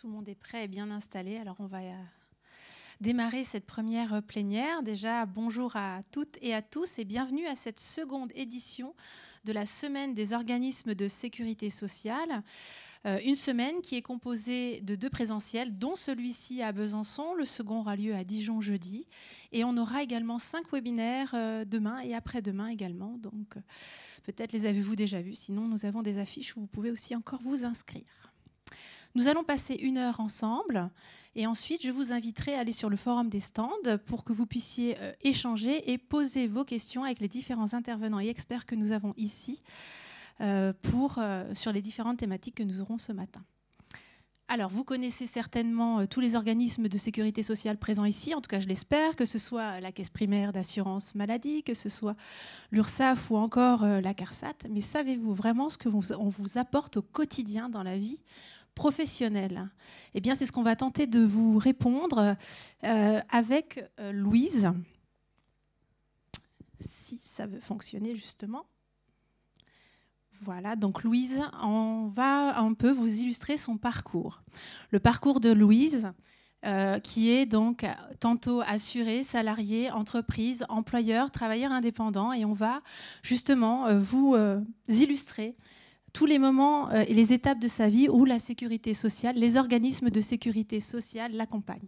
tout le monde est prêt et bien installé. Alors on va démarrer cette première plénière. Déjà, bonjour à toutes et à tous et bienvenue à cette seconde édition de la Semaine des organismes de sécurité sociale. Une semaine qui est composée de 2 présentiels, dont celui-ci à Besançon. Le second aura lieu à Dijon jeudi. Et on aura également 5 webinaires demain et après-demain également. Donc peut-être les avez-vous déjà vus. Sinon, nous avons des affiches où vous pouvez aussi encore vous inscrire. Nous allons passer 1 heure ensemble et ensuite je vous inviterai à aller sur le forum des stands pour que vous puissiez échanger et poser vos questions avec les différents intervenants et experts que nous avons ici sur les différentes thématiques que nous aurons ce matin. Alors, vous connaissez certainement tous les organismes de sécurité sociale présents ici, en tout cas je l'espère, que ce soit la Caisse primaire d'assurance maladie, que ce soit l'URSSAF ou encore la CARSAT, mais savez-vous vraiment ce qu'on vous apporte au quotidien dans la vie professionnelle? Eh bien, c'est ce qu'on va tenter de vous répondre avec Louise, si ça veut fonctionner justement. Voilà, donc Louise, on va un peu vous illustrer son parcours. Le parcours de Louise, qui est donc tantôt assuré, salarié, entreprise, employeur, travailleur indépendant, et on va justement vous illustrer tous les moments et les étapes de sa vie où la sécurité sociale, les organismes de sécurité sociale l'accompagnent.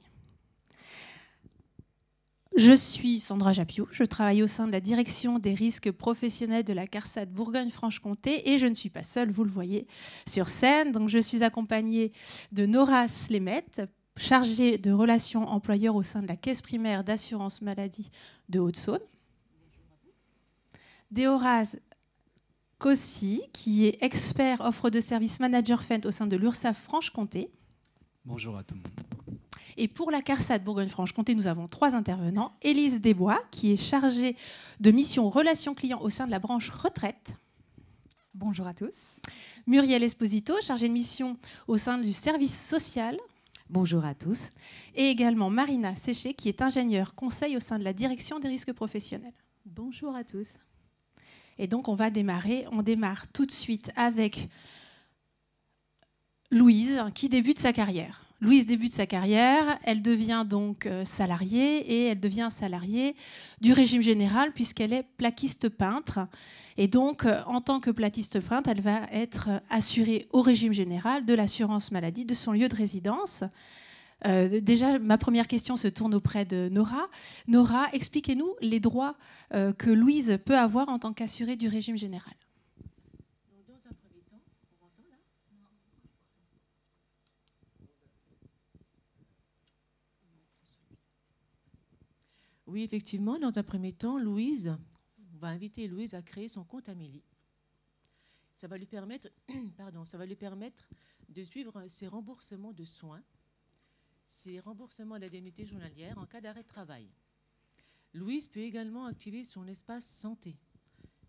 Je suis Sandra Japiou, je travaille au sein de la direction des risques professionnels de la CARSAT Bourgogne-Franche-Comté et je ne suis pas seule, vous le voyez, sur scène. Donc, je suis accompagnée de Nora Slemet, chargée de relations employeurs au sein de la Caisse primaire d'assurance maladie de Haute-Saône. Déoraz Kossi, qui est expert offre de service manager FENT au sein de l'URSSAF Franche-Comté. Bonjour à tout le monde. Et pour la CARSAT Bourgogne-Franche-Comté, nous avons 3 intervenants. Élise Desbois, qui est chargée de mission relations clients au sein de la branche retraite. Bonjour à tous. Muriel Esposito, chargée de mission au sein du service social. Bonjour à tous. Et également Marina Séché, qui est ingénieure conseil au sein de la direction des risques professionnels. Bonjour à tous. Et donc on va démarrer. On démarre tout de suite avec Louise, qui débute sa carrière. Louise débute sa carrière, elle devient donc salariée et elle devient salariée du régime général puisqu'elle est plaquiste peintre. Et donc, en tant que plaquiste peintre, elle va être assurée au régime général de l'assurance maladie de son lieu de résidence. Déjà, ma première question se tourne auprès de Nora. Nora, expliquez-nous les droits que Louise peut avoir en tant qu'assurée du régime général. Oui, effectivement, dans un premier temps, on va inviter Louise à créer son compte Amélie. Ça va lui permettre, de suivre ses remboursements de soins, ses remboursements d'indemnités journalières en cas d'arrêt de travail. Louise peut également activer son espace santé.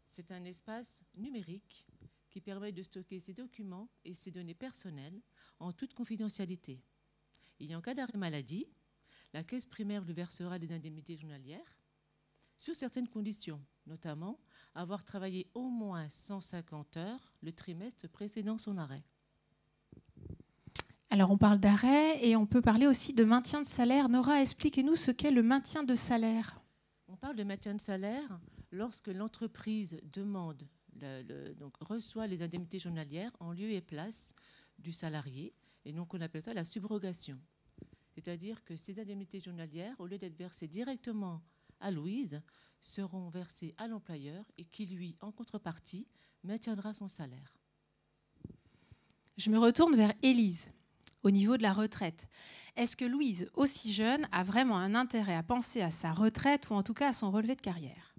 C'est un espace numérique qui permet de stocker ses documents et ses données personnelles en toute confidentialité. Et en cas d'arrêt maladie, la caisse primaire lui versera des indemnités journalières sous certaines conditions, notamment avoir travaillé au moins 150 heures le trimestre précédant son arrêt. Alors on parle d'arrêt et on peut parler aussi de maintien de salaire. Nora, expliquez-nous ce qu'est le maintien de salaire. On parle de maintien de salaire lorsque l'entreprise reçoit les indemnités journalières en lieu et place du salarié, et donc on appelle ça la subrogation. C'est-à-dire que ces indemnités journalières, au lieu d'être versées directement à Louise, seront versées à l'employeur et qui, lui, en contrepartie, maintiendra son salaire. Je me retourne vers Élise, au niveau de la retraite. Est-ce que Louise, aussi jeune, a vraiment un intérêt à penser à sa retraite ou en tout cas à son relevé de carrière?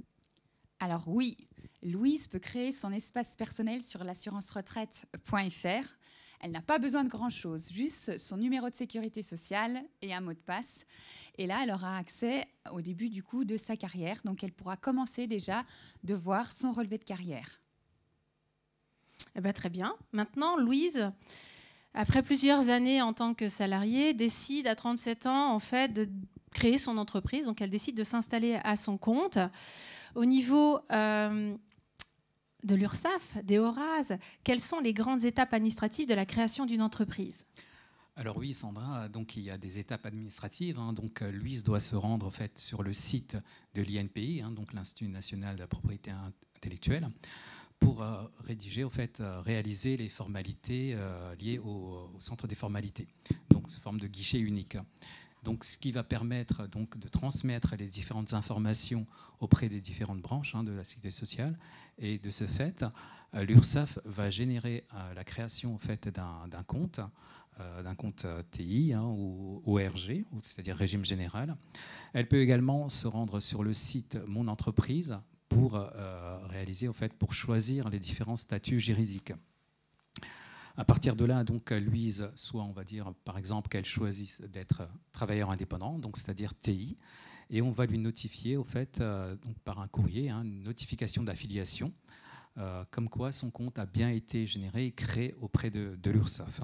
Alors oui, Louise peut créer son espace personnel sur l'assurance-retraite.fr. Elle n'a pas besoin de grand-chose, juste son numéro de sécurité sociale et un mot de passe. Et là, elle aura accès au début du coup de sa carrière. Donc, elle pourra commencer déjà de voir son relevé de carrière. Eh bien, très bien. Maintenant, Louise, après plusieurs années en tant que salariée, décide à 37 ans en fait, de créer son entreprise. Donc, elle décide de s'installer à son compte. Au niveau de l'URSSAF, des ORAS, quelles sont les grandes étapes administratives de la création d'une entreprise? Alors oui, Sandra, donc il y a des étapes administratives. Donc Louise doit se rendre en fait sur le site de l'INPI, donc l'Institut national de la propriété intellectuelle, pour rédiger, réaliser les formalités liées au centre des formalités, donc sous forme de guichet unique. Donc, ce qui va permettre donc, de transmettre les différentes informations auprès des différentes branches de la sécurité sociale. Et de ce fait, l'URSSAF va générer la création d'un compte TI ou ORG, c'est-à-dire régime général. Elle peut également se rendre sur le site Mon entreprise pour réaliser, pour choisir les différents statuts juridiques. À partir de là, donc, Louise, soit on va dire par exemple qu'elle choisisse d'être travailleur indépendant, donc c'est-à-dire TI, et on va lui notifier donc, par un courrier une notification d'affiliation, comme quoi son compte a bien été généré et créé auprès de l'URSSAF.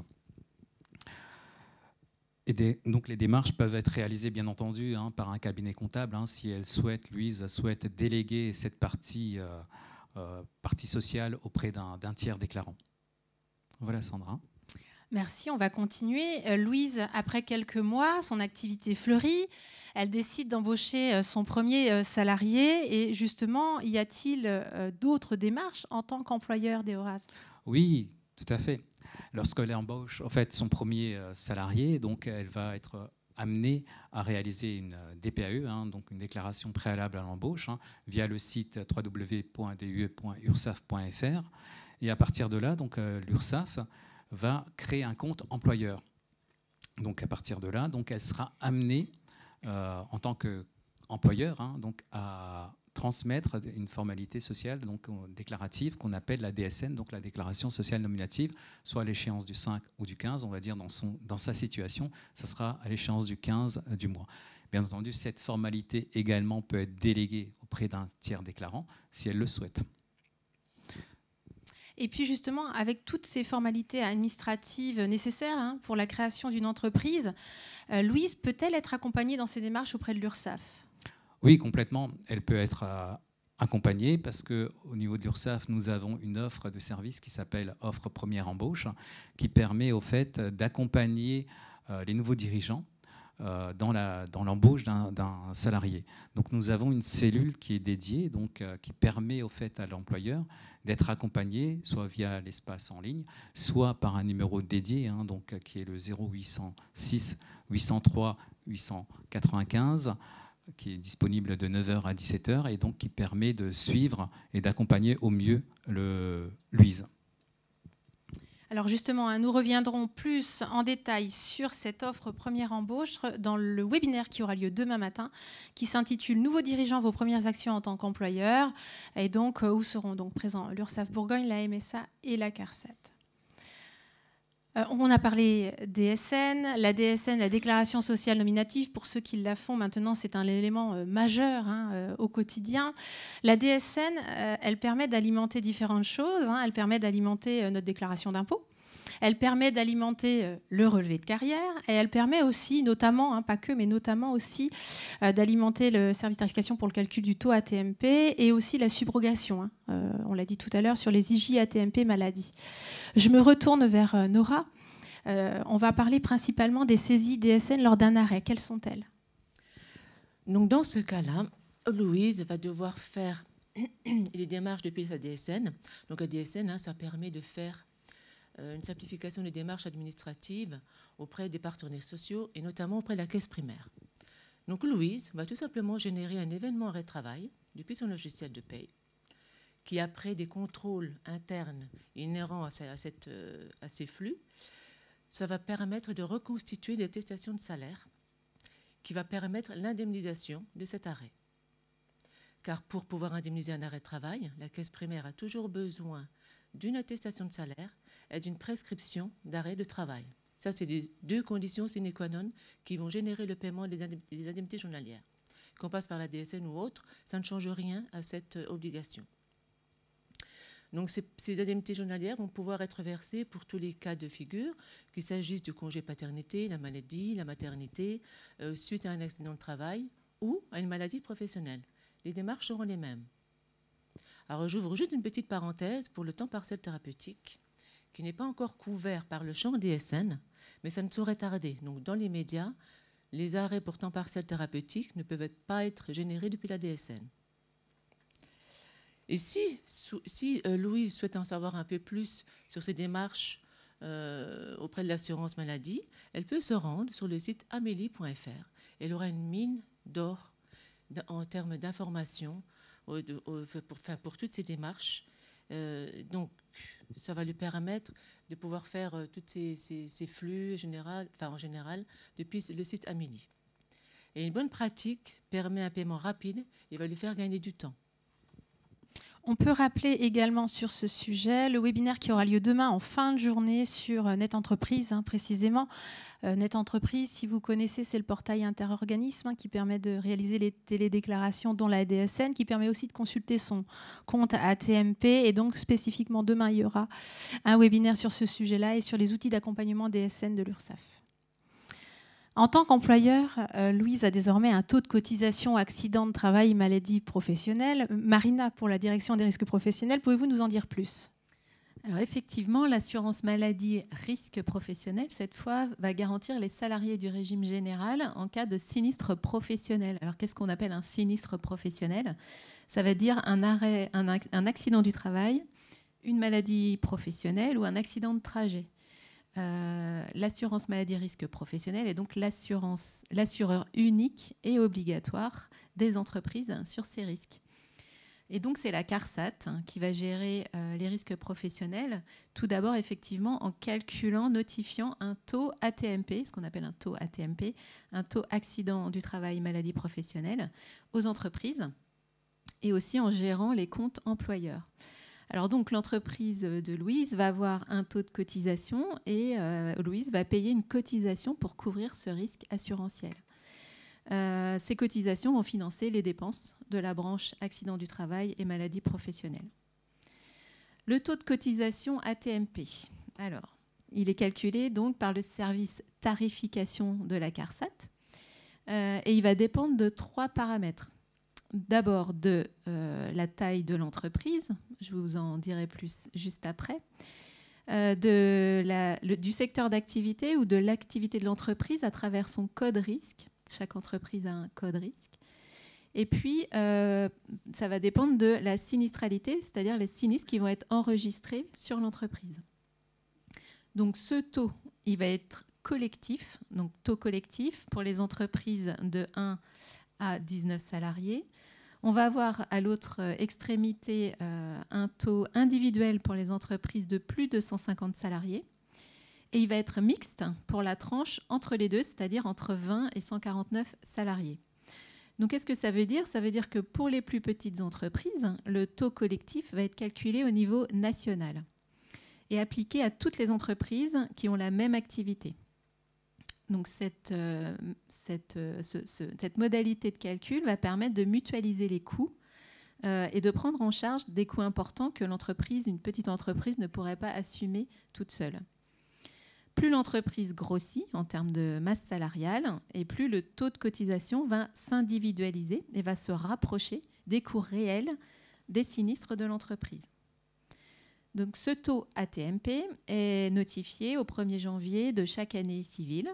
Donc les démarches peuvent être réalisées bien entendu par un cabinet comptable si Louise souhaite déléguer cette partie sociale auprès d'un tiers déclarant. Voilà Sandra. Merci, on va continuer. Louise, après quelques mois, son activité fleurit. Elle décide d'embaucher son premier salarié. Et justement, y a-t-il d'autres démarches en tant qu'employeur d'Eoras ? Oui, tout à fait. Lorsqu'elle embauche son premier salarié, donc elle va être amenée à réaliser une DPAE, donc une déclaration préalable à l'embauche, via le site www.due.ursaf.fr. Et à partir de là, donc, l'URSSAF va créer un compte employeur. Donc à partir de là, donc, elle sera amenée en tant qu'employeur donc, à transmettre une formalité sociale donc, déclarative qu'on appelle la DSN, donc la déclaration sociale nominative, soit à l'échéance du 5 ou du 15, on va dire dans sa situation, ça sera à l'échéance du 15 du mois. Bien entendu, cette formalité également peut être déléguée auprès d'un tiers déclarant si elle le souhaite. Et puis justement, avec toutes ces formalités administratives nécessaires pour la création d'une entreprise, Louise peut-elle être accompagnée dans ces démarches auprès de l'URSSAF ? Oui, complètement. Elle peut être accompagnée parce qu'au niveau de l'URSSAF, nous avons une offre de service qui s'appelle offre première embauche, qui permet au fait d'accompagner les nouveaux dirigeants dans l'embauche d'un salarié. Donc nous avons une cellule qui est dédiée, donc, qui permet au fait à l'employeur d'être accompagné, soit via l'espace en ligne, soit par un numéro dédié, donc, qui est le 0806 803 895, qui est disponible de 9h à 17h, et donc qui permet de suivre et d'accompagner au mieux Louise. Alors justement, nous reviendrons plus en détail sur cette offre première embauche dans le webinaire qui aura lieu demain matin, qui s'intitule « Nouveaux dirigeants, vos premières actions en tant qu'employeur », et donc où seront donc présents l'URSSAF Bourgogne, la MSA et la CARCET. On a parlé DSN. La DSN, la déclaration sociale nominative, pour ceux qui la font maintenant, c'est un élément majeur au quotidien. La DSN, elle permet d'alimenter différentes choses. Elle permet d'alimenter notre déclaration d'impôt. Elle permet d'alimenter le relevé de carrière et elle permet aussi, notamment, pas que, mais notamment aussi d'alimenter le service de tarification pour le calcul du taux AT-MP et aussi la subrogation. On l'a dit tout à l'heure sur les IJ AT-MP maladie. Je me retourne vers Nora. On va parler principalement des saisies DSN lors d'un arrêt. Quelles sont-elles ? Donc dans ce cas-là, Louise va devoir faire les démarches depuis sa DSN. Donc la DSN, ça permet de faire une simplification des démarches administratives auprès des partenaires sociaux et notamment auprès de la caisse primaire. Donc Louise va tout simplement générer un événement arrêt de travail depuis son logiciel de paye qui, après des contrôles internes inhérents à ces flux, ça va permettre de reconstituer l'attestation de salaire qui va permettre l'indemnisation de cet arrêt. Car pour pouvoir indemniser un arrêt de travail, la caisse primaire a toujours besoin d'une attestation de salaire et d'une prescription d'arrêt de travail. Ça, c'est les deux conditions sine qua non qui vont générer le paiement des indemnités journalières. Qu'on passe par la DSN ou autre, ça ne change rien à cette obligation. Donc ces indemnités journalières vont pouvoir être versées pour tous les cas de figure, qu'il s'agisse du congé paternité, la maladie, la maternité, suite à un accident de travail ou à une maladie professionnelle. Les démarches seront les mêmes. Alors j'ouvre juste une petite parenthèse pour le temps partiel thérapeutique, qui n'est pas encore couvert par le champ DSN, mais ça ne saurait tarder. Donc, dans les médias, les arrêts pour temps partiel thérapeutique ne peuvent pas être générés depuis la DSN. Et si Louise souhaite en savoir un peu plus sur ces démarches auprès de l'assurance maladie, elle peut se rendre sur le site amélie.fr. Elle aura une mine d'or en termes d'informations pour toutes ces démarches. Donc, ça va lui permettre de pouvoir faire tous ces flux en général depuis le site Amélie. Et une bonne pratique permet un paiement rapide et va lui faire gagner du temps. On peut rappeler également sur ce sujet le webinaire qui aura lieu demain en fin de journée sur Net Entreprise, précisément. Net Entreprise, si vous connaissez, c'est le portail interorganisme qui permet de réaliser les télédéclarations dont la DSN, qui permet aussi de consulter son compte AT-MP. Et donc, spécifiquement, demain, il y aura un webinaire sur ce sujet-là et sur les outils d'accompagnement DSN de l'URSSAF. En tant qu'employeur, Louise a désormais un taux de cotisation accident de travail, maladie professionnelle. Marina, pour la direction des risques professionnels, pouvez-vous nous en dire plus ? Alors effectivement, l'assurance maladie risque professionnel, cette fois, va garantir les salariés du régime général en cas de sinistre professionnel. Alors qu'est-ce qu'on appelle un sinistre professionnel ? Ça veut dire un accident du travail, une maladie professionnelle ou un accident de trajet. L'assurance maladie risque professionnel est donc l'assureur unique et obligatoire des entreprises sur ces risques. Et donc c'est la CARSAT qui va gérer les risques professionnels, tout d'abord effectivement en notifiant un taux AT-MP, ce qu'on appelle un taux AT-MP, un taux accident du travail maladie professionnelle aux entreprises, et aussi en gérant les comptes employeurs. Alors donc l'entreprise de Louise va avoir un taux de cotisation et Louise va payer une cotisation pour couvrir ce risque assurantiel. Ces cotisations vont financer les dépenses de la branche accident du travail et maladie professionnelle. Le taux de cotisation AT-MP, alors, il est calculé donc par le service tarification de la CARSAT et il va dépendre de 3 paramètres. D'abord de la taille de l'entreprise, je vous en dirai plus juste après, du secteur d'activité ou de l'activité de l'entreprise à travers son code risque. Chaque entreprise a un code risque. Et puis, ça va dépendre de la sinistralité, c'est-à-dire les sinistres qui vont être enregistrés sur l'entreprise. Donc ce taux, il va être collectif, donc taux collectif pour les entreprises de 1 à 19 salariés. On va avoir à l'autre extrémité un taux individuel pour les entreprises de plus de 150 salariés. Et il va être mixte pour la tranche entre les deux, c'est-à-dire entre 20 et 149 salariés. Donc qu'est-ce que ça veut dire ? Ça veut dire que pour les plus petites entreprises, le taux collectif va être calculé au niveau national et appliqué à toutes les entreprises qui ont la même activité. Donc cette modalité de calcul va permettre de mutualiser les coûts et de prendre en charge des coûts importants que une petite entreprise ne pourrait pas assumer toute seule. Plus l'entreprise grossit en termes de masse salariale et plus le taux de cotisation va s'individualiser et va se rapprocher des coûts réels des sinistres de l'entreprise. Donc ce taux AT-MP est notifié au 1er janvier de chaque année civile.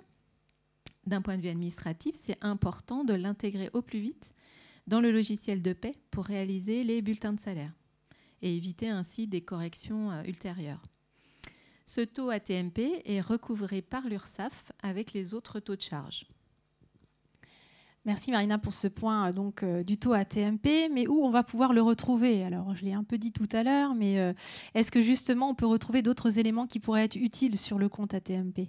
D'un point de vue administratif, c'est important de l'intégrer au plus vite dans le logiciel de paie pour réaliser les bulletins de salaire et éviter ainsi des corrections ultérieures. Ce taux AT-MP est recouvré par l'URSSAF avec les autres taux de charge. Merci Marina pour ce point du taux AT-MP, mais où on va pouvoir le retrouver ? Alors je l'ai un peu dit tout à l'heure, mais est-ce que justement on peut retrouver d'autres éléments qui pourraient être utiles sur le compte AT-MP ?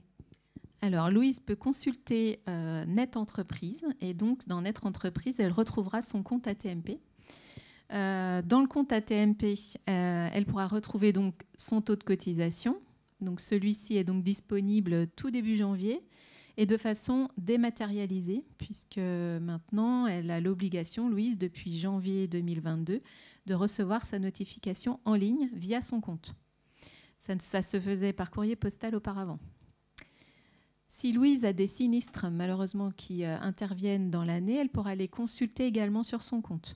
Alors Louise peut consulter Net Entreprise et donc dans Net Entreprise, elle retrouvera son compte AT-MP. Dans le compte AT-MP, elle pourra retrouver donc son taux de cotisation. Donc celui-ci est donc disponible tout début janvier et de façon dématérialisée, puisque maintenant elle a l'obligation, Louise, depuis janvier 2022, de recevoir sa notification en ligne via son compte. Ça se faisait par courrier postal auparavant. Si Louise a des sinistres, malheureusement, qui interviennent dans l'année, elle pourra les consulter également sur son compte.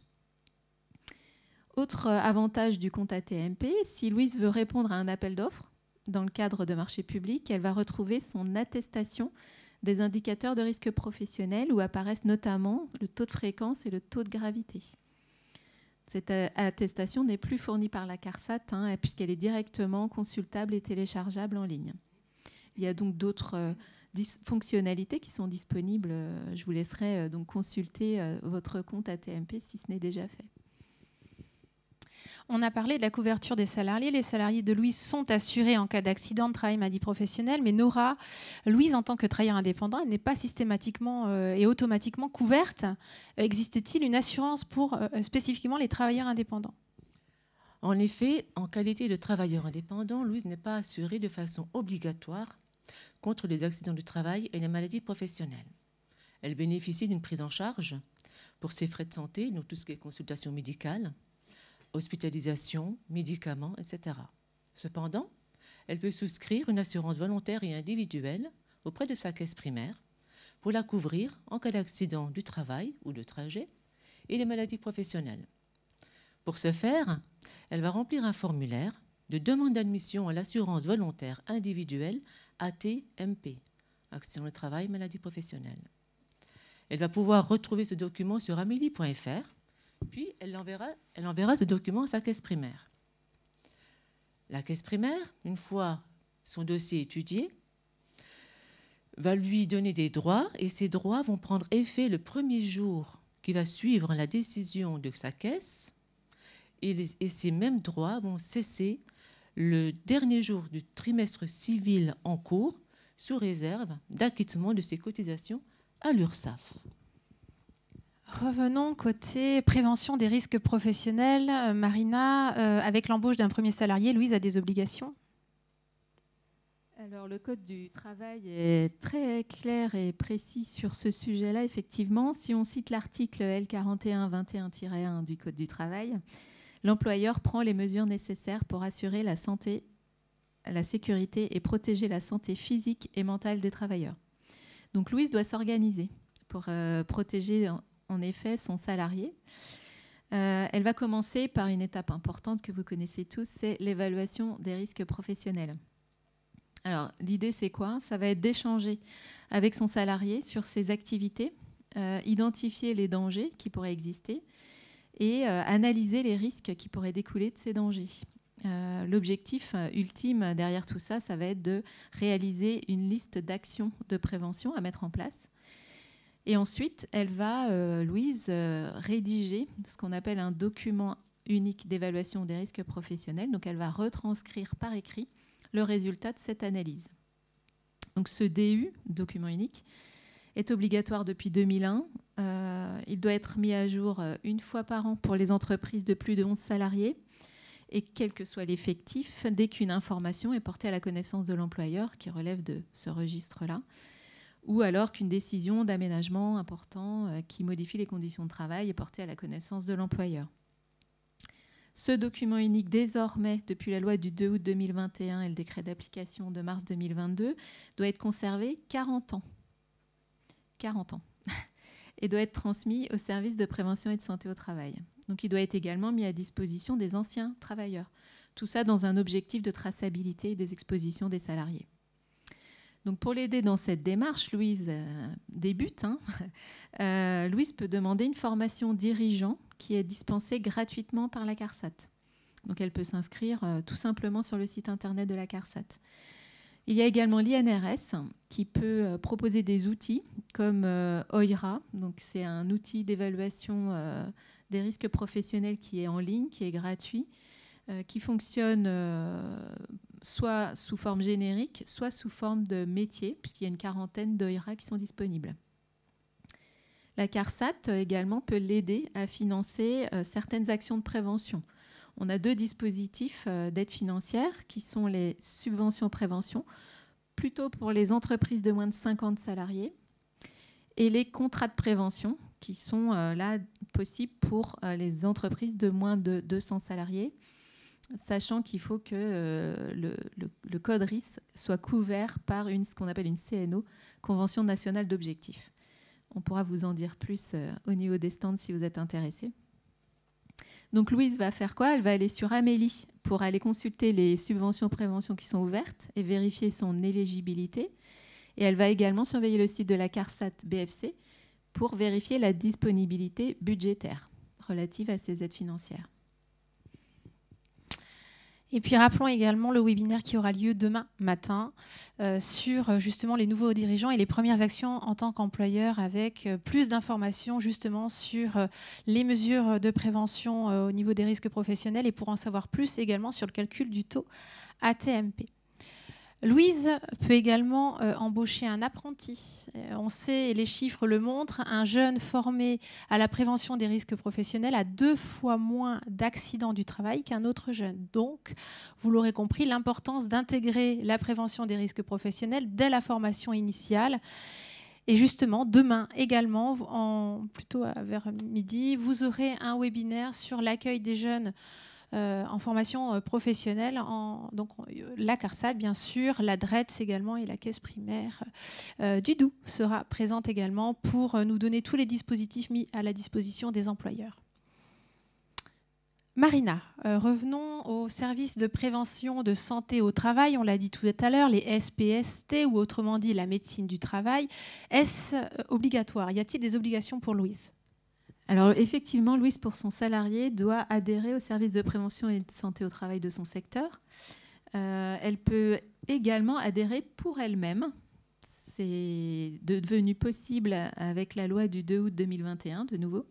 Autre avantage du compte AT-MP, si Louise veut répondre à un appel d'offres dans le cadre de marchés publics, elle va retrouver son attestation des indicateurs de risque professionnel où apparaissent notamment le taux de fréquence et le taux de gravité. Cette attestation n'est plus fournie par la CARSAT puisqu'elle est directement consultable et téléchargeable en ligne. Il y a donc d'autres fonctionnalités qui sont disponibles. Je vous laisserai donc consulter votre compte ATMP si ce n'est déjà fait. On a parlé de la couverture des salariés. Les salariés de Louise sont assurés en cas d'accident de travail, maladie professionnelle. Mais Nora, Louise, en tant que travailleur indépendant, elle n'est pas systématiquement et automatiquement couverte. Existe-t-il une assurance pour spécifiquement les travailleurs indépendants? En effet, en qualité de travailleur indépendant, Louise n'est pas assurée de façon obligatoire contre les accidents du travail et les maladies professionnelles. Elle bénéficie d'une prise en charge pour ses frais de santé, donc tout ce qui est consultation médicale, hospitalisation, médicaments, etc. Cependant, elle peut souscrire une assurance volontaire et individuelle auprès de sa caisse primaire pour la couvrir en cas d'accident du travail ou de trajet et les maladies professionnelles. Pour ce faire, elle va remplir un formulaire de demande d'admission à l'assurance volontaire individuelle ATMP, accident du travail, maladie professionnelle. Elle va pouvoir retrouver ce document sur amélie.fr. Puis, elle enverra ce document à sa caisse primaire. La caisse primaire, une fois son dossier étudié, va lui donner des droits et ces droits vont prendre effet le premier jour qui va suivre la décision de sa caisse et ces mêmes droits vont cesser le dernier jour du trimestre civil en cours sous réserve d'acquittement de ses cotisations à l'URSSAF. Revenons côté prévention des risques professionnels. Marina, avec l'embauche d'un premier salarié, Louise a des obligations? Alors, le Code du travail est très clair et précis sur ce sujet-là. Effectivement, si on cite l'article L4121-1 du Code du travail, l'employeur prend les mesures nécessaires pour assurer la santé, la sécurité et protéger la santé physique et mentale des travailleurs. Donc, Louise doit s'organiser pour protéger en effet son salarié. Elle va commencer par une étape importante que vous connaissez tous, c'est l'évaluation des risques professionnels. Alors, l'idée, c'est quoi? Ça va être d'échanger avec son salarié sur ses activités, identifier les dangers qui pourraient exister et analyser les risques qui pourraient découler de ces dangers. L'objectif ultime derrière tout ça, ça va être de réaliser une liste d'actions de prévention à mettre en place. Et ensuite, elle va, Louise, rédiger ce qu'on appelle un document unique d'évaluation des risques professionnels. Donc, elle va retranscrire par écrit le résultat de cette analyse. Donc, ce DU, document unique, est obligatoire depuis 2001. Il doit être mis à jour une fois par an pour les entreprises de plus de 11 salariés. Et quel que soit l'effectif, dès qu'une information est portée à la connaissance de l'employeur, qui relève de ce registre-là, ou alors qu'une décision d'aménagement important qui modifie les conditions de travail est portée à la connaissance de l'employeur. Ce document unique, désormais, depuis la loi du 2 août 2021 et le décret d'application de mars 2022, doit être conservé 40 ans. 40 ans. Et doit être transmis au service de prévention et de santé au travail. Donc il doit être également mis à disposition des anciens travailleurs. Tout ça dans un objectif de traçabilité des expositions des salariés. Donc pour l'aider dans cette démarche, Louise débute. Louise peut demander une formation dirigeant qui est dispensée gratuitement par la CARSAT. Donc elle peut s'inscrire tout simplement sur le site internet de la CARSAT. Il y a également l'INRS qui peut proposer des outils comme OIRA. Donc c'est un outil d'évaluation des risques professionnels qui est en ligne, qui est gratuit, qui fonctionne soit sous forme générique, soit sous forme de métier, puisqu'il y a une quarantaine d'OIRA qui sont disponibles. La CARSAT également peut l'aider à financer certaines actions de prévention. On a deux dispositifs d'aide financière qui sont les subventions prévention, plutôt pour les entreprises de moins de 50 salariés, et les contrats de prévention qui sont là possibles pour les entreprises de moins de 200 salariés, sachant qu'il faut que le code RIS soit couvert par ce qu'on appelle une CNO, Convention nationale d'objectifs. On pourra vous en dire plus au niveau des stands si vous êtes intéressés. Donc Louise va faire quoi? Elle va aller sur Amélie pour aller consulter les subventions prévention qui sont ouvertes et vérifier son éligibilité. Et elle va également surveiller le site de la CARSAT BFC pour vérifier la disponibilité budgétaire relative à ces aides financières. Et puis rappelons également le webinaire qui aura lieu demain matin sur justement les nouveaux dirigeants et les premières actions en tant qu'employeur, avec plus d'informations justement sur les mesures de prévention au niveau des risques professionnels et pour en savoir plus également sur le calcul du taux AT-MP. Louise peut également embaucher un apprenti. On sait, et les chiffres le montrent, un jeune formé à la prévention des risques professionnels a 2 fois moins d'accidents du travail qu'un autre jeune. Donc, vous l'aurez compris, l'importance d'intégrer la prévention des risques professionnels dès la formation initiale. Et justement, demain également, plutôt vers midi, vous aurez un webinaire sur l'accueil des jeunes en formation professionnelle, donc la CARSAT bien sûr, la DRETS également et la caisse primaire du Doubs sera présente également pour nous donner tous les dispositifs mis à la disposition des employeurs. Marina, revenons au service de prévention de santé au travail, on l'a dit tout à l'heure, les SPST ou autrement dit la médecine du travail. Est-ce obligatoire? Y a-t-il des obligations pour Louise? Alors effectivement, Louise, pour son salarié, doit adhérer au service de prévention et de santé au travail de son secteur. Elle peut également adhérer pour elle-même. C'est devenu possible avec la loi du 2 août 2021, de nouveau.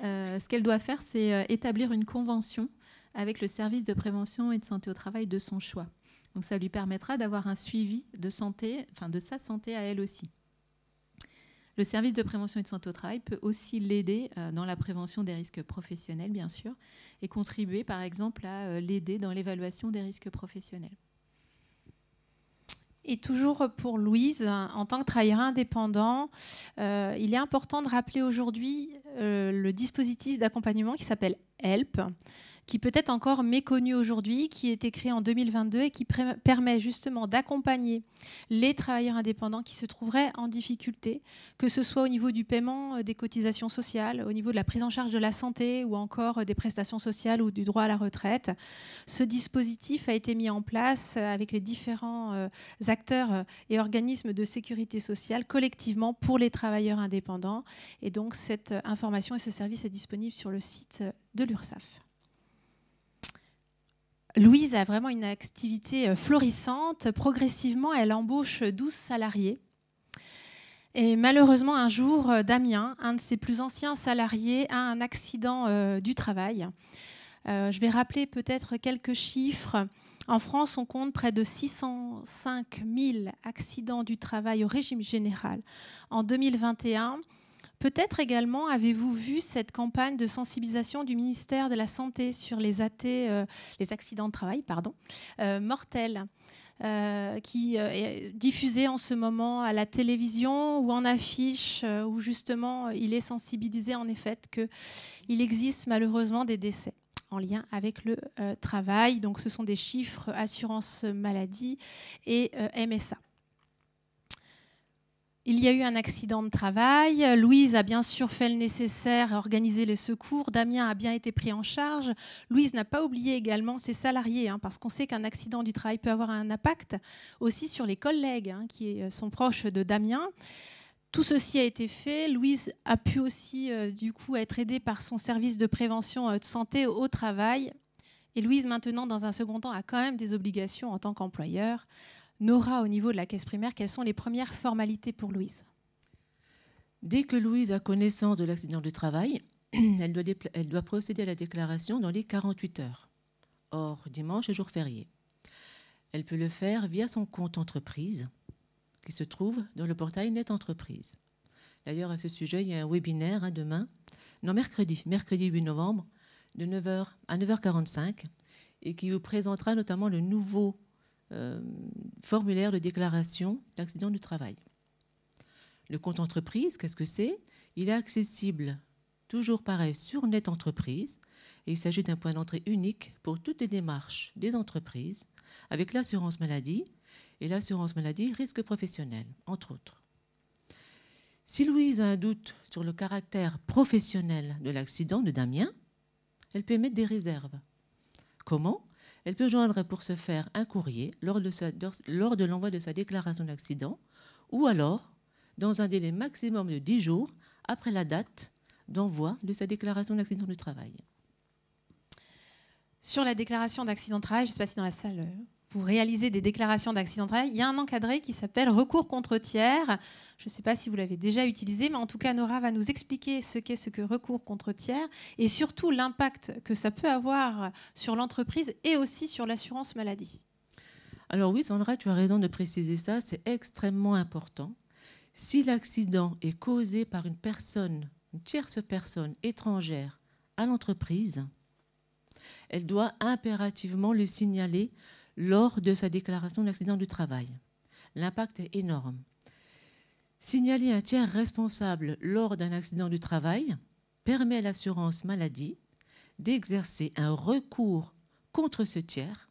Ce qu'elle doit faire, c'est établir une convention avec le service de prévention et de santé au travail de son choix. Donc ça lui permettra d'avoir un suivi de santé, enfin de sa santé à elle aussi. Le service de prévention et de santé au travail peut aussi l'aider dans la prévention des risques professionnels, bien sûr, et contribuer, par exemple, à l'aider dans l'évaluation des risques professionnels. Et toujours pour Louise, en tant que travailleur indépendant, il est important de rappeler aujourd'hui le dispositif d'accompagnement qui s'appelle HELP, qui peut être encore méconnu aujourd'hui, qui a été créé en 2022 et qui permet justement d'accompagner les travailleurs indépendants qui se trouveraient en difficulté, que ce soit au niveau du paiement des cotisations sociales, au niveau de la prise en charge de la santé ou encore des prestations sociales ou du droit à la retraite. Ce dispositif a été mis en place avec les différents acteurs et organismes de sécurité sociale collectivement pour les travailleurs indépendants. Et donc cette information et ce service est disponible sur le site de l'URSSAF. Louise a vraiment une activité florissante. Progressivement, elle embauche 12 salariés. Et malheureusement, un jour, Damien, un de ses plus anciens salariés, a un accident du travail. Je vais rappeler peut-être quelques chiffres. En France, on compte près de 605 000 accidents du travail au régime général en 2021. Peut-être également avez-vous vu cette campagne de sensibilisation du ministère de la Santé sur les accidents de travail mortels, qui est diffusée en ce moment à la télévision ou en affiche, où justement il est sensibilisé en effet qu'il existe malheureusement des décès en lien avec le travail. Donc ce sont des chiffres assurance maladie et MSA. Il y a eu un accident de travail. Louise a bien sûr fait le nécessaire, organisé les secours. Damien a bien été pris en charge. Louise n'a pas oublié également ses salariés, parce qu'on sait qu'un accident du travail peut avoir un impact aussi sur les collègues qui sont proches de Damien. Tout ceci a été fait. Louise a pu aussi du coup être aidée par son service de prévention de santé au travail. Et Louise, maintenant, dans un second temps, a quand même des obligations en tant qu'employeur. Nora, au niveau de la caisse primaire, quelles sont les premières formalités pour Louise? Dès que Louise a connaissance de l'accident du travail, elle doit procéder à la déclaration dans les 48 heures. Or, dimanche est jour férié. Elle peut le faire via son compte entreprise qui se trouve dans le portail Net Entreprise. D'ailleurs, à ce sujet, il y a un webinaire mercredi 8 novembre, de 9h à 9h45, et qui vous présentera notamment le nouveau formulaire de déclaration d'accident du travail. Le compte entreprise, qu'est-ce que c'est? Il est accessible, toujours pareil, sur Net Entreprise. Et il s'agit d'un point d'entrée unique pour toutes les démarches des entreprises avec l'assurance maladie et l'assurance maladie risque professionnel, entre autres. Si Louise a un doute sur le caractère professionnel de l'accident de Damien, elle peut émettre des réserves. Comment? Elle peut joindre pour ce faire un courrier lors de l'envoi de sa déclaration d'accident ou alors dans un délai maximum de 10 jours après la date d'envoi de sa déclaration d'accident du travail. Sur la déclaration d'accident de travail, je ne sais pas si dans la salle vous réalisez des déclarations d'accident de travail, il y a un encadré qui s'appelle recours contre tiers. Je ne sais pas si vous l'avez déjà utilisé, mais en tout cas, Nora va nous expliquer ce qu'est ce que recours contre tiers et surtout l'impact que ça peut avoir sur l'entreprise et aussi sur l'assurance maladie. Alors oui, Sandra, tu as raison de préciser ça, c'est extrêmement important. Si l'accident est causé par une tierce personne étrangère à l'entreprise, elle doit impérativement le signaler lors de sa déclaration d'accident du travail. L'impact est énorme. Signaler un tiers responsable lors d'un accident du travail permet à l'assurance maladie d'exercer un recours contre ce tiers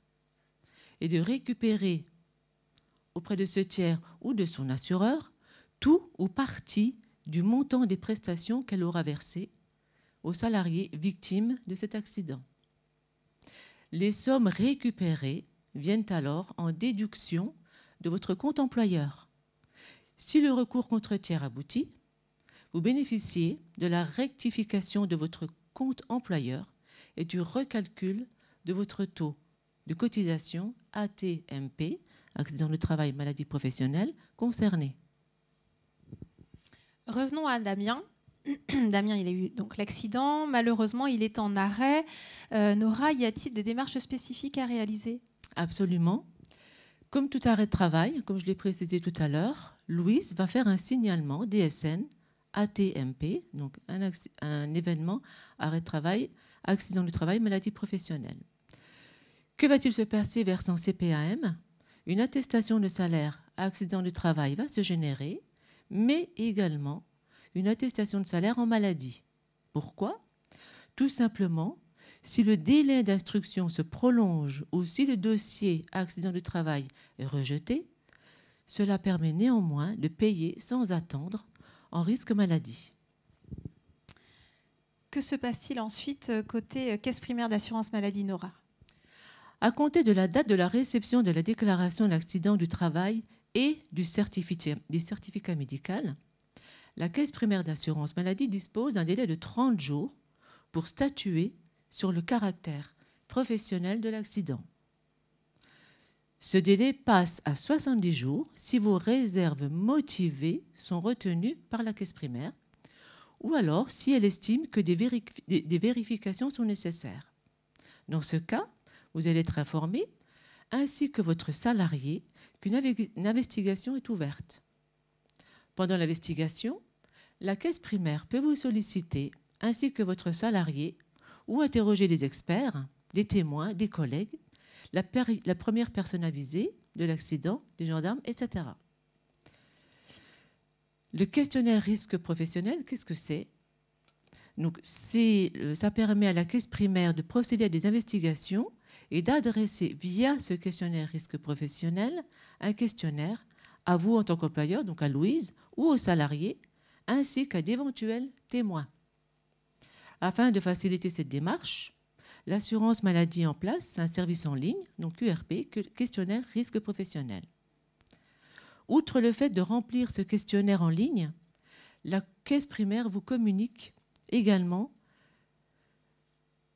et de récupérer auprès de ce tiers ou de son assureur tout ou partie du montant des prestations qu'elle aura versées aux salariés victimes de cet accident. Les sommes récupérées viennent alors en déduction de votre compte employeur. Si le recours contre tiers aboutit, vous bénéficiez de la rectification de votre compte employeur et du recalcul de votre taux de cotisation AT-MP, accident de travail, maladie professionnelle, concerné. Revenons à Damien. Damien, il a eu donc l'accident. Malheureusement, il est en arrêt. Nora, y a-t-il des démarches spécifiques à réaliser? Absolument. Comme tout arrêt de travail, comme je l'ai précisé tout à l'heure, Louise va faire un signalement DSN AT-MP, donc un événement, arrêt de travail, accident du travail, maladie professionnelle. Que va-t-il se passer vers son CPAM? Une attestation de salaire accident du travail va se générer, mais également une attestation de salaire en maladie. Pourquoi? Tout simplement, si le délai d'instruction se prolonge ou si le dossier accident du travail est rejeté, cela permet néanmoins de payer sans attendre en risque maladie. Que se passe-t-il ensuite côté caisse primaire d'assurance maladie, Nora? À compter de la date de la réception de la déclaration d'accident du travail et du certificat médical, la caisse primaire d'assurance maladie dispose d'un délai de 30 jours pour statuer sur le caractère professionnel de l'accident. Ce délai passe à 70 jours si vos réserves motivées sont retenues par la caisse primaire ou alors si elle estime que des vérifications sont nécessaires. Dans ce cas, vous allez être informé, ainsi que votre salarié, qu'une investigation est ouverte. Pendant l'investigation, la caisse primaire peut vous solliciter, ainsi que votre salarié, ou interroger des experts, des témoins, des collègues, la première personne avisée de l'accident, des gendarmes, etc. Le questionnaire risque professionnel, qu'est-ce que c'est? Donc, ça permet à la caisse primaire de procéder à des investigations et d'adresser via ce questionnaire risque professionnel un questionnaire à vous en tant qu'employeur, donc à Louise, ou aux salariés, ainsi qu'à d'éventuels témoins. Afin de faciliter cette démarche, l'assurance maladie en place un service en ligne, donc QRP, questionnaire risque professionnel. Outre le fait de remplir ce questionnaire en ligne, la caisse primaire vous communique également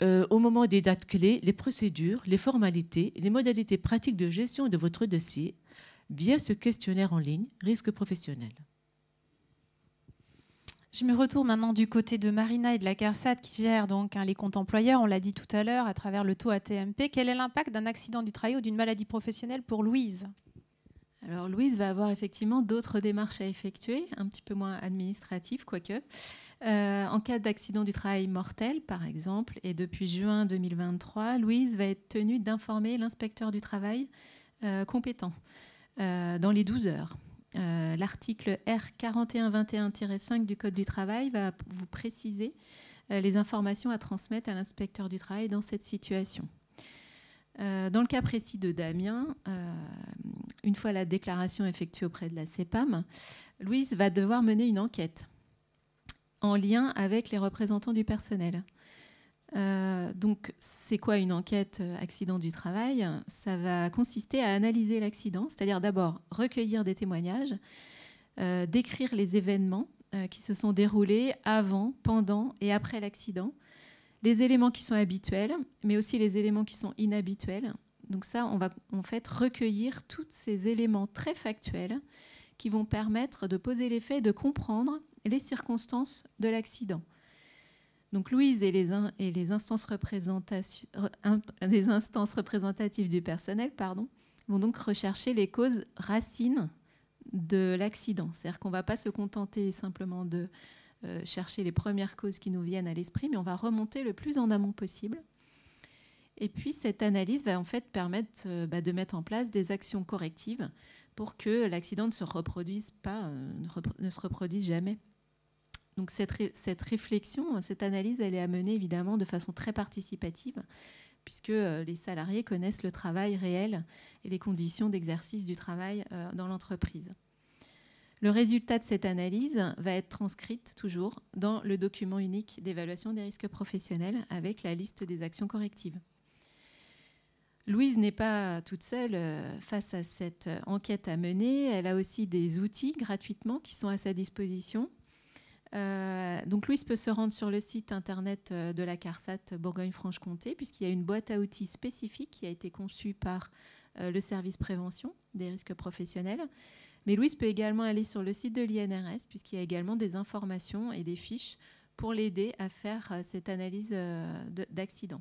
au moment des dates clés, les procédures, les formalités, les modalités pratiques de gestion de votre dossier via ce questionnaire en ligne risque professionnel. Je me retourne maintenant du côté de Marina et de la CARSAT qui gèrent donc les comptes employeurs, on l'a dit tout à l'heure, à travers le taux AT-MP. Quel est l'impact d'un accident du travail ou d'une maladie professionnelle pour Louise? Alors Louise va avoir effectivement d'autres démarches à effectuer, un petit peu moins administratives, quoique. En cas d'accident du travail mortel, par exemple, et depuis juin 2023, Louise va être tenue d'informer l'inspecteur du travail compétent dans les 12 heures. L'article R4121-5 du Code du travail va vous préciser les informations à transmettre à l'inspecteur du travail dans cette situation. Dans le cas précis de Damien, une fois la déclaration effectuée auprès de la CPAM, Louise va devoir mener une enquête en lien avec les représentants du personnel. Donc, c'est quoi une enquête accident du travail? Ça va consister à analyser l'accident, c'est-à-dire d'abord recueillir des témoignages, décrire les événements qui se sont déroulés avant, pendant et après l'accident, les éléments qui sont habituels, mais aussi les éléments qui sont inhabituels. Donc ça, on va en fait recueillir tous ces éléments très factuels qui vont permettre de poser les faits et de comprendre les circonstances de l'accident. Donc Louise et les instances représentatives du personnel vont donc rechercher les causes racines de l'accident. C'est-à-dire qu'on ne va pas se contenter simplement de chercher les premières causes qui nous viennent à l'esprit, mais on va remonter le plus en amont possible. Et puis cette analyse va en fait permettre de mettre en place des actions correctives pour que l'accident ne se reproduise pas, ne se reproduise jamais. Donc cette réflexion, cette analyse, elle est à mener évidemment de façon très participative, puisque les salariés connaissent le travail réel et les conditions d'exercice du travail dans l'entreprise. Le résultat de cette analyse va être transcrite toujours dans le document unique d'évaluation des risques professionnels avec la liste des actions correctives. Louise n'est pas toute seule face à cette enquête à mener. Elle a aussi des outils gratuitement qui sont à sa disposition. Donc Louise peut se rendre sur le site internet de la CARSAT Bourgogne-Franche-Comté, puisqu'il y a une boîte à outils spécifique qui a été conçue par le service prévention des risques professionnels. Mais Louise peut également aller sur le site de l'INRS, puisqu'il y a également des informations et des fiches pour l'aider à faire cette analyse d'accident.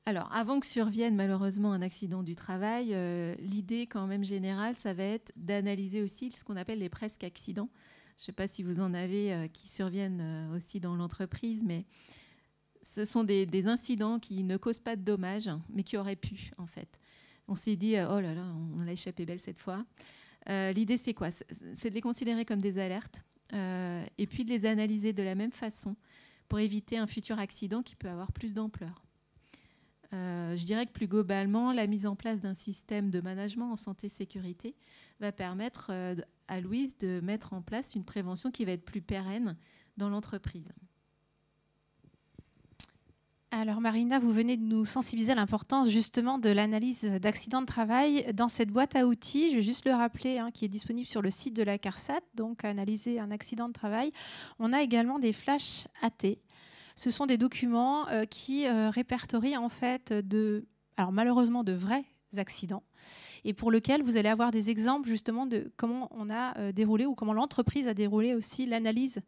Alors, avant que survienne malheureusement un accident du travail, l'idée quand même générale, ça va être d'analyser aussi ce qu'on appelle les presque accidents. Je ne sais pas si vous en avez qui surviennent aussi dans l'entreprise, mais ce sont des incidents qui ne causent pas de dommages, mais qui auraient pu, en fait. On s'est dit, oh là là, on a échappé belle cette fois. L'idée, c'est quoi? C'est de les considérer comme des alertes et puis de les analyser de la même façon pour éviter un futur accident qui peut avoir plus d'ampleur. Je dirais que plus globalement, la mise en place d'un système de management en santé-sécurité va permettre à Louise de mettre en place une prévention qui va être plus pérenne dans l'entreprise. Alors Marina, vous venez de nous sensibiliser à l'importance justement de l'analyse d'accidents de travail dans cette boîte à outils, je vais juste le rappeler, qui est disponible sur le site de la CARSAT, donc analyser un accident de travail. On a également des flashs AT. Ce sont des documents qui répertorient en fait alors malheureusement de vrais accidents et pour lequel vous allez avoir des exemples justement de comment on a déroulé ou comment l'entreprise a déroulé aussi l'analyse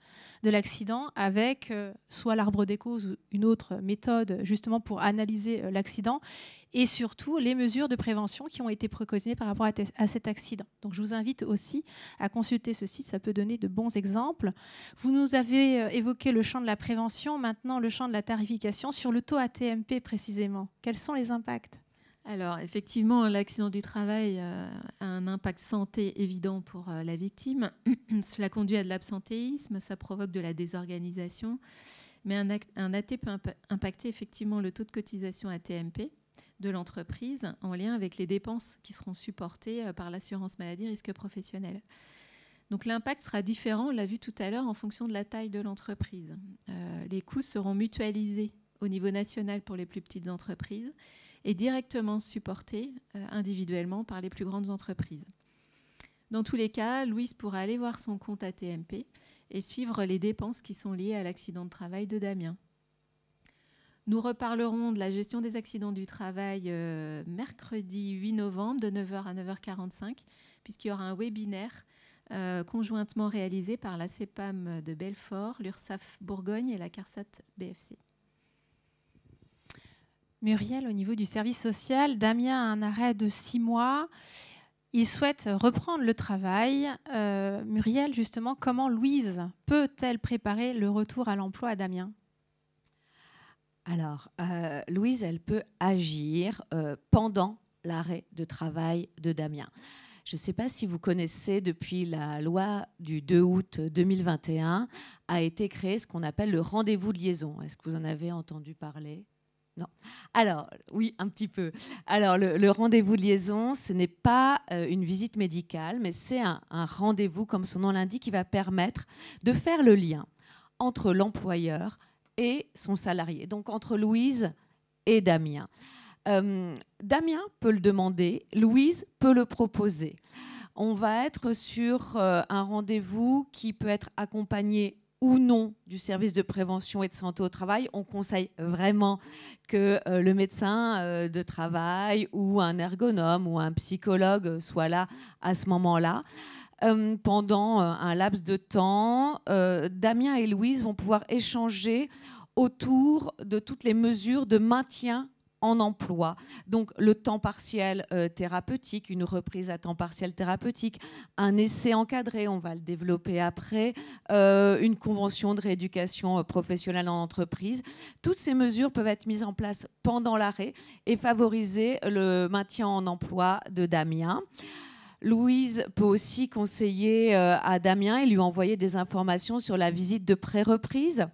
de l'accident avec soit l'arbre des causes ou une autre méthode justement pour analyser l'accident et surtout les mesures de prévention qui ont été préconisées par rapport à cet accident. Donc je vous invite aussi à consulter ce site, ça peut donner de bons exemples. Vous nous avez évoqué le champ de la prévention, maintenant le champ de la tarification sur le taux AT-MP précisément. Quels sont les impacts ? Alors, effectivement, l'accident du travail a un impact santé évident pour la victime. Cela conduit à de l'absentéisme, ça provoque de la désorganisation. Mais un AT peut impacter effectivement le taux de cotisation AT-MP de l'entreprise en lien avec les dépenses qui seront supportées par l'assurance maladie risque professionnel. Donc l'impact sera différent, on l'a vu tout à l'heure, en fonction de la taille de l'entreprise. Les coûts seront mutualisés au niveau national pour les plus petites entreprises et directement supportés individuellement par les plus grandes entreprises. Dans tous les cas, Louise pourra aller voir son compte AT-MP et suivre les dépenses qui sont liées à l'accident de travail de Damien. Nous reparlerons de la gestion des accidents du travail mercredi 8 novembre de 9h à 9h45, puisqu'il y aura un webinaire conjointement réalisé par la CEPAM de Belfort, l'URSSAF Bourgogne et la CARSAT BFC. Muriel, au niveau du service social, Damien a un arrêt de 6 mois. Il souhaite reprendre le travail. Muriel, justement, comment Louise peut-elle préparer le retour à l'emploi à Damien ? Alors, Louise, elle peut agir pendant l'arrêt de travail de Damien. Je ne sais pas si vous connaissez, depuis la loi du 2 août 2021, a été créé ce qu'on appelle le rendez-vous de liaison. Est-ce que vous en avez entendu parler ? Non. Alors, oui, un petit peu. Alors, le rendez-vous de liaison, ce n'est pas une visite médicale, mais c'est un rendez-vous, comme son nom l'indique, qui va permettre de faire le lien entre l'employeur et son salarié, donc entre Louise et Damien. Damien peut le demander, Louise peut le proposer. On va être sur un rendez-vous qui peut être accompagné ou non du service de prévention et de santé au travail. On conseille vraiment que le médecin de travail ou un ergonome ou un psychologue soit là à ce moment-là. Pendant un laps de temps, Damien et Louise vont pouvoir échanger autour de toutes les mesures de maintien en emploi. Donc le temps partiel thérapeutique, une reprise à temps partiel thérapeutique, un essai encadré, on va le développer après, une convention de rééducation professionnelle en entreprise. Toutes ces mesures peuvent être mises en place pendant l'arrêt et favoriser le maintien en emploi de Damien. Louise peut aussi conseiller à Damien et lui envoyer des informations sur la visite de pré-reprise.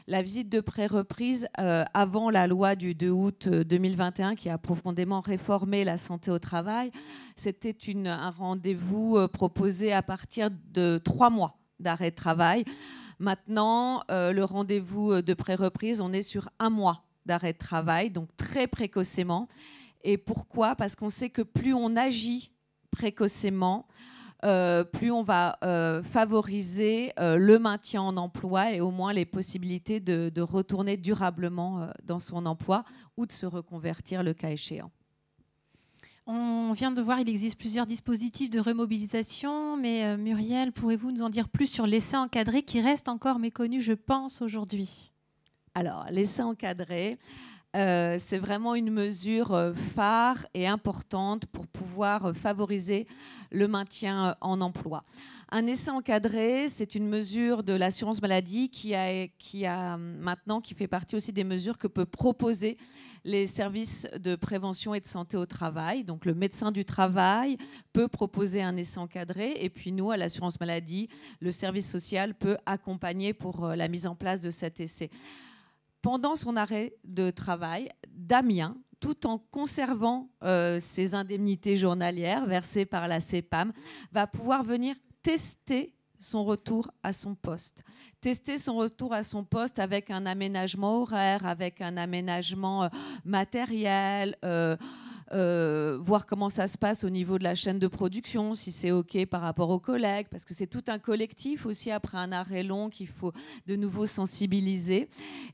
La visite de pré-reprise avant la loi du 2 août 2021 qui a profondément réformé la santé au travail, c'était un rendez-vous proposé à partir de 3 mois d'arrêt de travail. Maintenant, le rendez-vous de pré-reprise, on est sur 1 mois d'arrêt de travail, donc très précocement. Et pourquoi ? Parce qu'on sait que plus on agit précocement, plus on va favoriser le maintien en emploi et au moins les possibilités de retourner durablement dans son emploi ou de se reconvertir le cas échéant. On vient de voir, il existe plusieurs dispositifs de remobilisation, mais Muriel, pourrez-vous nous en dire plus sur l'essai encadré qui reste encore méconnu, je pense, aujourd'hui ? Alors, l'essai encadré, c'est vraiment une mesure phare et importante pour pouvoir favoriser le maintien en emploi. Un essai encadré, c'est une mesure de l'assurance maladie qui fait partie aussi des mesures que peut proposer les services de prévention et de santé au travail. Donc le médecin du travail peut proposer un essai encadré et puis nous, à l'assurance maladie, le service social peut accompagner pour la mise en place de cet essai. Pendant son arrêt de travail, Damien, tout en conservant ses indemnités journalières versées par la CPAM, va pouvoir venir tester son retour à son poste. Tester son retour à son poste avec un aménagement horaire, avec un aménagement matériel, voir comment ça se passe au niveau de la chaîne de production, si c'est OK par rapport aux collègues, parce que c'est tout un collectif aussi après un arrêt long qu'il faut de nouveau sensibiliser.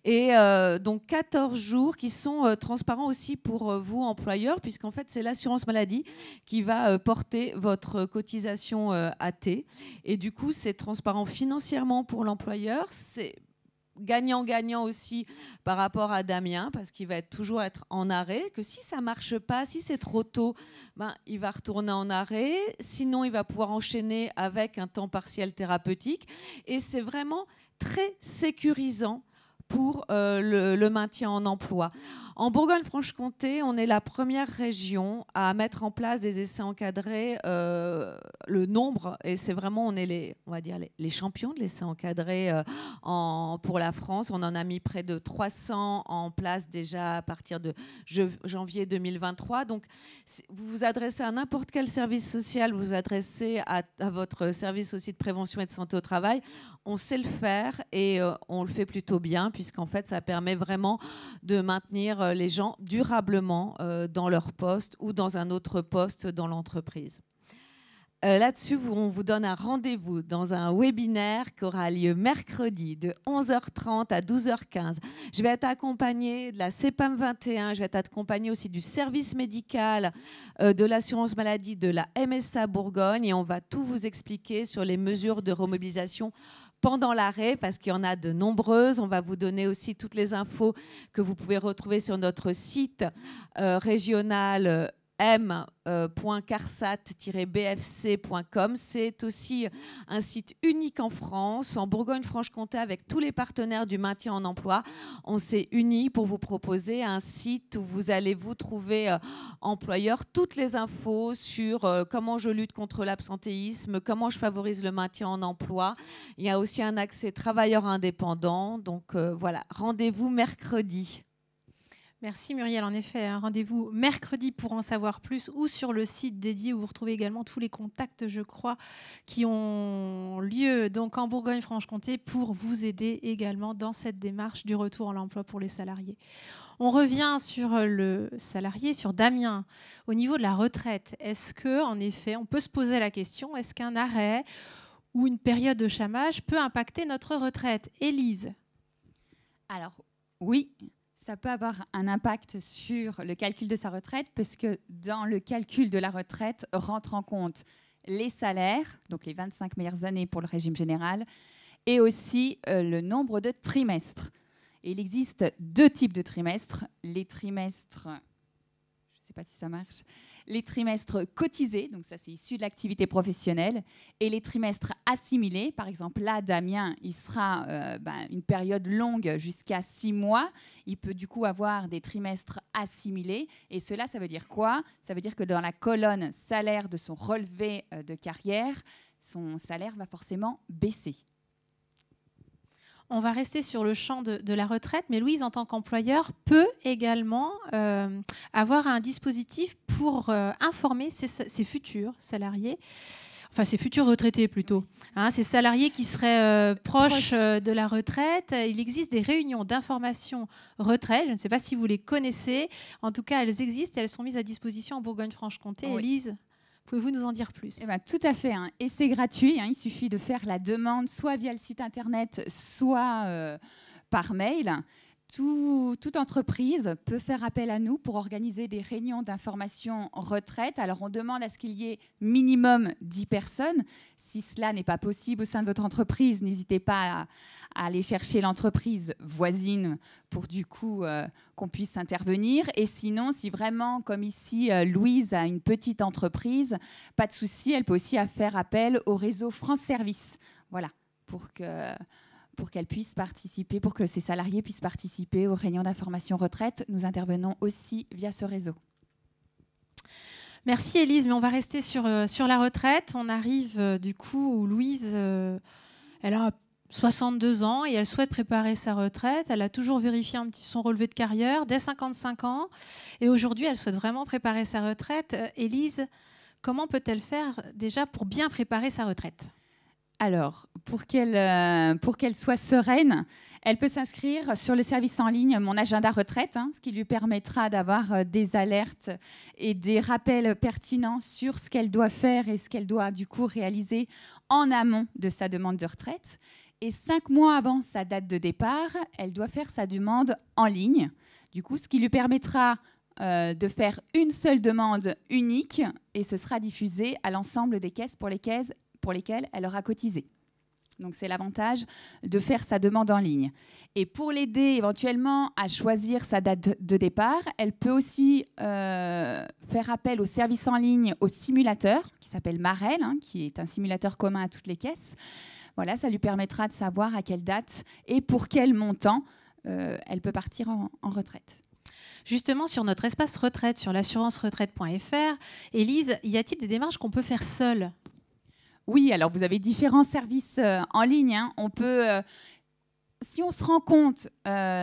Et donc 14 jours qui sont transparents aussi pour vous, employeurs, puisqu'en fait, c'est l'assurance maladie qui va porter votre cotisation AT. Et du coup, c'est transparent financièrement pour l'employeur, c'est gagnant-gagnant aussi par rapport à Damien, parce qu'il va toujours être en arrêt, que si ça ne marche pas, si c'est trop tôt, il va retourner en arrêt, sinon il va pouvoir enchaîner avec un temps partiel thérapeutique, et c'est vraiment très sécurisant pour le maintien en emploi. En Bourgogne-Franche-Comté, on est la première région à mettre en place des essais encadrés, le nombre, et c'est vraiment, on est les champions de l'essai encadré pour la France. On en a mis près de 300 en place déjà à partir de janvier 2023. Donc, vous vous adressez à n'importe quel service social, vous vous adressez à votre service aussi de prévention et de santé au travail. On sait le faire et on le fait plutôt bien, puisqu'en fait, ça permet vraiment de maintenir les gens durablement dans leur poste ou dans un autre poste dans l'entreprise. Là-dessus, on vous donne un rendez-vous dans un webinaire qui aura lieu mercredi de 11h30 à 12h15. Je vais être accompagnée de la CPAM 21, je vais être accompagnée aussi du service médical de l'assurance maladie de la MSA Bourgogne et on va tout vous expliquer sur les mesures de remobilisation pendant l'arrêt, parce qu'il y en a de nombreuses. On va vous donner aussi toutes les infos que vous pouvez retrouver sur notre site régional m.carsat-bfc.com. C'est aussi un site unique en France, en Bourgogne-Franche-Comté, avec tous les partenaires du maintien en emploi. On s'est unis pour vous proposer un site où vous allez vous trouver employeur toutes les infos sur comment je lutte contre l'absentéisme, comment je favorise le maintien en emploi. Il y a aussi un accès travailleurs indépendants. Donc voilà, rendez-vous mercredi. Merci Muriel. En effet, rendez-vous mercredi pour en savoir plus ou sur le site dédié où vous retrouvez également tous les contacts, je crois, qui ont lieu donc en Bourgogne-Franche-Comté pour vous aider également dans cette démarche du retour à l'emploi pour les salariés. On revient sur le salarié, sur Damien. Au niveau de la retraite, est-ce que, en effet, on peut se poser la question, est-ce qu'un arrêt ou une période de chômage peut impacter notre retraite? Élise? Alors, oui, ça peut avoir un impact sur le calcul de sa retraite, parce que dans le calcul de la retraite rentrent en compte les salaires, donc les 25 meilleures années pour le régime général, et aussi le nombre de trimestres. Et il existe 2 types de trimestres. Les trimestres, je ne sais pas si ça marche, les trimestres cotisés, donc ça c'est issu de l'activité professionnelle, et les trimestres assimilés. Par exemple, là, Damien, il sera une période longue jusqu'à 6 mois. Il peut du coup avoir des trimestres assimilés. Et cela, ça veut dire quoi? Ça veut dire que dans la colonne salaire de son relevé de carrière, son salaire va forcément baisser. On va rester sur le champ de la retraite, mais Louise, en tant qu'employeur, peut également avoir un dispositif pour informer ses futurs salariés, enfin ses futurs retraités plutôt, ces salariés qui seraient proches de la retraite. Il existe des réunions d'information retraite, je ne sais pas si vous les connaissez, en tout cas elles existent et elles sont mises à disposition en Bourgogne-Franche-Comté. Oui. Élise, pouvez-vous nous en dire plus? Tout à fait, et c'est gratuit. Il suffit de faire la demande soit via le site internet, soit par mail. Toute entreprise peut faire appel à nous pour organiser des réunions d'information retraite. Alors, on demande à ce qu'il y ait minimum 10 personnes. Si cela n'est pas possible au sein de votre entreprise, n'hésitez pas à aller chercher l'entreprise voisine pour du coup qu'on puisse intervenir. Et sinon, si vraiment, comme ici, Louise a une petite entreprise, pas de souci, elle peut aussi faire appel au réseau France Service. Voilà, pour qu'elle puisse participer, pour que ses salariés puissent participer aux réunions d'information retraite. Nous intervenons aussi via ce réseau. Merci Élise, mais on va rester sur la retraite. On arrive du coup où Louise, elle a 62 ans et elle souhaite préparer sa retraite. Elle a toujours vérifié son relevé de carrière dès 55 ans. Et aujourd'hui, elle souhaite vraiment préparer sa retraite. Élise, comment peut-elle faire déjà pour bien préparer sa retraite ? Alors, pour qu'elle soit sereine, elle peut s'inscrire sur le service en ligne Mon Agenda Retraite, ce qui lui permettra d'avoir des alertes et des rappels pertinents sur ce qu'elle doit faire et ce qu'elle doit du coup réaliser en amont de sa demande de retraite. Et 5 mois avant sa date de départ, elle doit faire sa demande en ligne. Du coup, ce qui lui permettra de faire une seule demande unique, et ce sera diffusé à l'ensemble des caisses pour lesquelles elle aura cotisé. Donc, c'est l'avantage de faire sa demande en ligne. Et pour l'aider éventuellement à choisir sa date de départ, elle peut aussi faire appel au service en ligne, au simulateur, qui s'appelle Marel, qui est un simulateur commun à toutes les caisses. Voilà, ça lui permettra de savoir à quelle date et pour quel montant elle peut partir en retraite. Justement, sur notre espace retraite, sur l'assurance-retraite.fr, Élise, y a-t-il des démarches qu'on peut faire seule ? Oui, alors vous avez différents services en ligne. On peut, si on se rend compte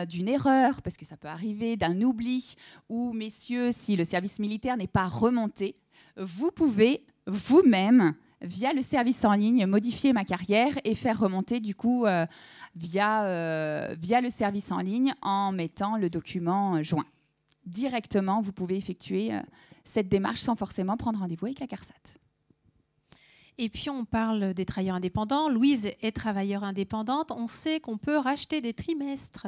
d'une erreur, parce que ça peut arriver, d'un oubli, ou messieurs, si le service militaire n'est pas remonté, vous pouvez vous-même, via le service en ligne, modifier ma carrière et faire remonter du coup via le service en ligne en mettant le document joint. Directement, vous pouvez effectuer cette démarche sans forcément prendre rendez-vous avec la CARSAT. Et puis, on parle des travailleurs indépendants. Louise est travailleuse indépendante. On sait qu'on peut racheter des trimestres.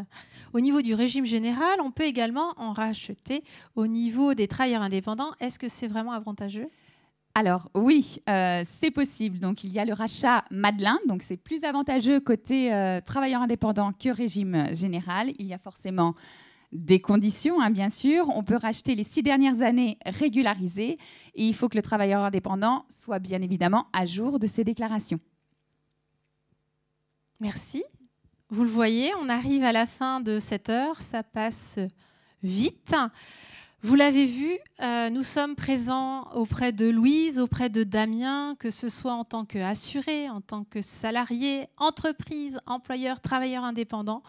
Au niveau du régime général, on peut également en racheter au niveau des travailleurs indépendants. Est-ce que c'est vraiment avantageux ? Alors oui, c'est possible. Donc il y a le rachat Madelin, donc c'est plus avantageux côté travailleur indépendant que régime général. Il y a forcément des conditions, bien sûr. On peut racheter les 6 dernières années régularisées et il faut que le travailleur indépendant soit bien évidemment à jour de ses déclarations. Merci. Vous le voyez, on arrive à la fin de cette heure. Ça passe vite. Vous l'avez vu, nous sommes présents auprès de Louise, auprès de Damien, que ce soit en tant qu'assuré, en tant que salarié, entreprise, employeur, travailleur indépendant.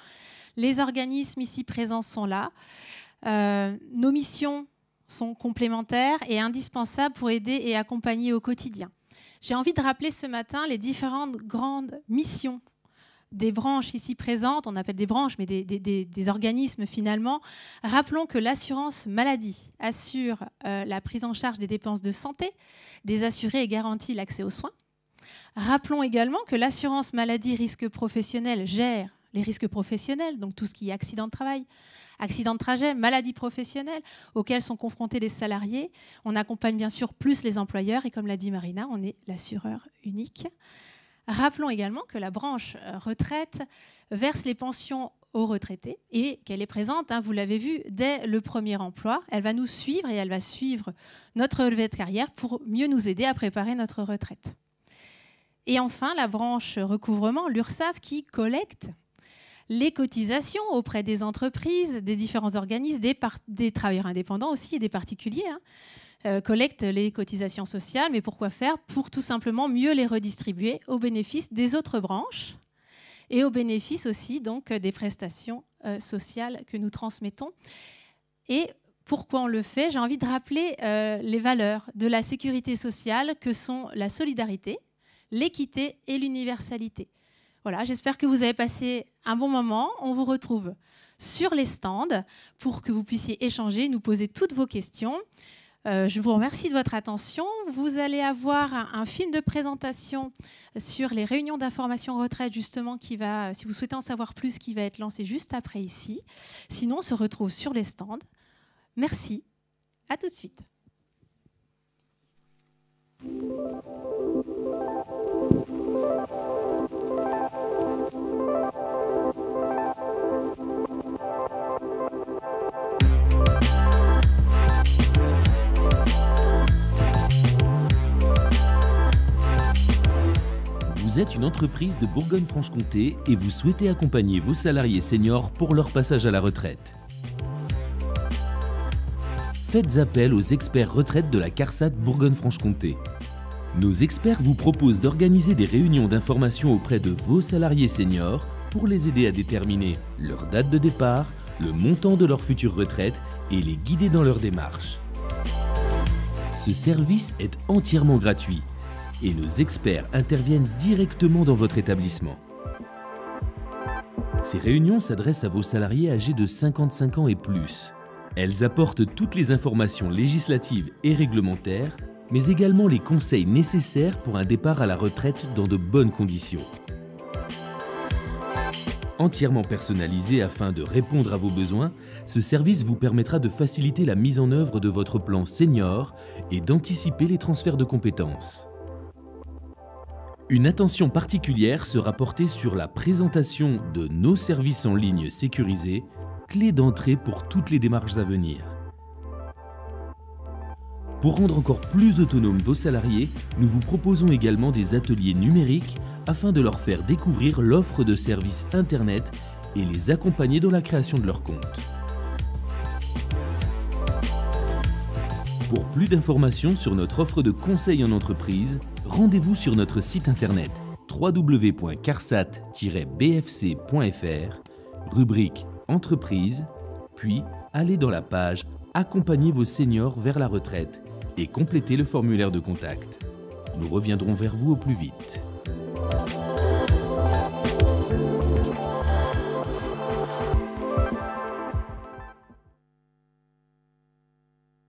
Les organismes ici présents sont là. Nos missions sont complémentaires et indispensables pour aider et accompagner au quotidien. J'ai envie de rappeler ce matin les différentes grandes missions des branches ici présentes, on appelle des branches, mais des organismes finalement. Rappelons que l'assurance maladie assure la prise en charge des dépenses de santé des assurés et garantit l'accès aux soins. Rappelons également que l'assurance maladie risque professionnel gère les risques professionnels, donc tout ce qui est accident de travail, accident de trajet, maladie professionnelle auxquels sont confrontés les salariés. On accompagne bien sûr plus les employeurs et comme l'a dit Marina, on est l'assureur unique. Rappelons également que la branche retraite verse les pensions aux retraités et qu'elle est présente, vous l'avez vu, dès le premier emploi. Elle va nous suivre et elle va suivre notre relevé de carrière pour mieux nous aider à préparer notre retraite. Et enfin, la branche recouvrement, l'URSSAF, qui collecte les cotisations auprès des entreprises, des différents organismes, des travailleurs indépendants aussi et des particuliers, collecte les cotisations sociales. Mais pourquoi faire? Pour tout simplement mieux les redistribuer au bénéfice des autres branches et au bénéfice aussi donc des prestations sociales que nous transmettons. Et pourquoi on le fait? J'ai envie de rappeler les valeurs de la sécurité sociale que sont la solidarité, l'équité et l'universalité. Voilà, j'espère que vous avez passé un bon moment. On vous retrouve sur les stands pour que vous puissiez échanger, nous poser toutes vos questions. Je vous remercie de votre attention. Vous allez avoir un film de présentation sur les réunions d'information retraite, justement, qui va, si vous souhaitez en savoir plus, qui va être lancé juste après ici. Sinon, on se retrouve sur les stands. Merci. À tout de suite. Vous êtes une entreprise de Bourgogne-Franche-Comté et vous souhaitez accompagner vos salariés seniors pour leur passage à la retraite. Faites appel aux experts retraite de la CARSAT Bourgogne-Franche-Comté. Nos experts vous proposent d'organiser des réunions d'information auprès de vos salariés seniors pour les aider à déterminer leur date de départ, le montant de leur future retraite et les guider dans leur démarche. Ce service est entièrement gratuit et nos experts interviennent directement dans votre établissement. Ces réunions s'adressent à vos salariés âgés de 55 ans et plus. Elles apportent toutes les informations législatives et réglementaires, mais également les conseils nécessaires pour un départ à la retraite dans de bonnes conditions. Entièrement personnalisé afin de répondre à vos besoins, ce service vous permettra de faciliter la mise en œuvre de votre plan senior et d'anticiper les transferts de compétences. Une attention particulière sera portée sur la présentation de nos services en ligne sécurisés, clé d'entrée pour toutes les démarches à venir. Pour rendre encore plus autonomes vos salariés, nous vous proposons également des ateliers numériques afin de leur faire découvrir l'offre de services Internet et les accompagner dans la création de leur compte. Pour plus d'informations sur notre offre de conseil en entreprise, rendez-vous sur notre site internet www.carsat-bfc.fr, rubrique Entreprise, puis allez dans la page Accompagnez vos seniors vers la retraite et complétez le formulaire de contact. Nous reviendrons vers vous au plus vite.